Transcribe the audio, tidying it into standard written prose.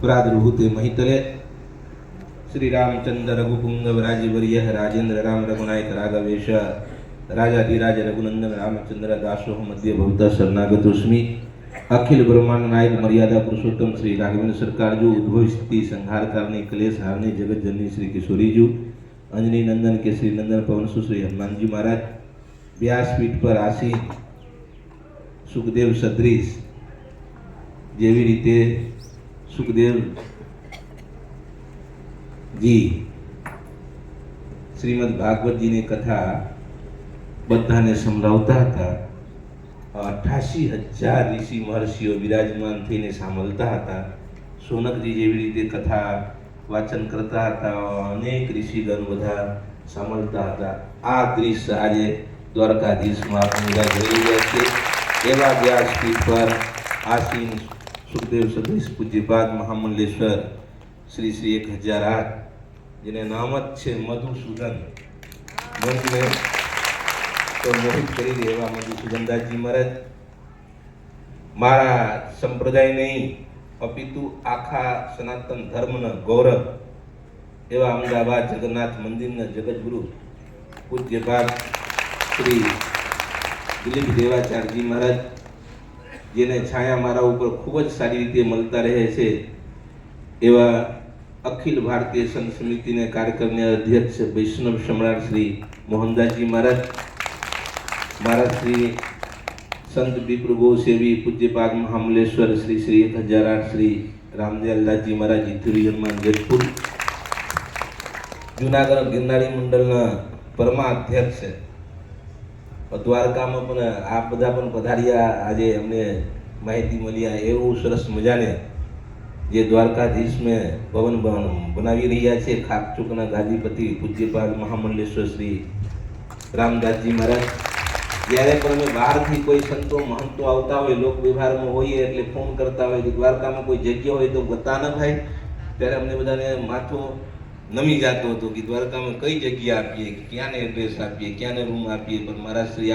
प्रादुर्भूते महितले श्री रामचंद्र रघुपुंगव राजवर्य राजेंद्र राम रघुनायक राघवेश राजाधिराज रघुनंदन रामचंद्र दासोह मध्य भवता शरणागतोस्मि। अखिल ब्रह्मांड नायक मर्यादा पुरुषोत्तम श्री राघवेंद्र सरकार जो उद्भव स्थिति संहार करने क्लेश हारने जगत जननी श्री किशोरी जी अंजनी नंदन के श्री नंदन पवन श्री हनुमान जी महाराज व्यासपीठ पर आसीन सुखदेव सदृश जेवी रीते सुखदेव जी श्रीमद भागवत जी ने कथा बधाने संभळावता હતા। 88,000 ऋषि महर्षिओ विराजमान थईने सांभळता હતા। सोनकजी जेवी रीते कथा वाचन करता હતા, अनेक ऋषिगण बधा सांभळता હતા। आ दृश्य આજે દ્વારકાધીશમાં આપણે જોઈ રહ્યા છીએ। એવા વ્યાસપીઠ પર આસીન સુખદેવ સદૃશ પૂજ્યપાદ મહામંડલેશ્વર શ્રી શ્રી 1008 જેને નામ જ છે મધુસૂદન, મનને તો મોહિત કરી દે એવા મધુસૂદનદાસજી મહારાજ મારા સંપ્રદાય નહીં અપિતુ આખા સનાતન ધર્મના ગૌરવ એવા અમદાવાદ જગન્નાથ મંદિરના જગતગુરુ પૂજ્યપાદ શ્રી દિલીપ દેવાચાર્યજી મહારાજ જેને છાયા મારા ઉપર ખૂબ જ સારી રીતે મળતા રહે છે એવા અખિલ ભારતીય સંત સમિતિના કાર્યક્રમના અધ્યક્ષ વૈષ્ણવ સમ્રાટ શ્રી મોહનદાસજી મહારાજ, મારા શ્રી સંત વિપ્ર ગૌ સેવી પૂજ્યપાદ મહામલેશ્વર શ્રી શ્રી 1008 શ્રી રામદયાલદાસજી મહારાજ ઇથુરી હનુમાન જેતપુર, જુનાગઢ ગિરનારી મંડળના પરમાધ્યક્ષ દ્વારકામાં પણ આ બધા પણ પધાર્યા। આજે અમને માહિતી મળી એવું સરસ મજાને જે દ્વારકાધીશ में ભવન બનાવી રહ્યા છે ખાકચુકના ગાદીપતિ પૂજ્યપાદ મહામંડલેશ્વર શ્રી રામદાસજી મહારાજ। જ્યારે પણ અમે બહારથી કોઈ સંતો મહંતો આવતા હોય લોક વ્યવહારમાં હોઈએ એટલે ફોન કરતા હોય કે દ્વારકામાં કોઈ જગ્યા હોય તો બતાના ભાઈ, ત્યારે અમને બધાને માથું નમી જતો હતો કે દ્વારકામાં કઈ જગ્યા આપીએ, ક્યાંને એડ્રેસ આપીએ, ક્યાંને રૂમ આપીએ, પણ મારા શ્રી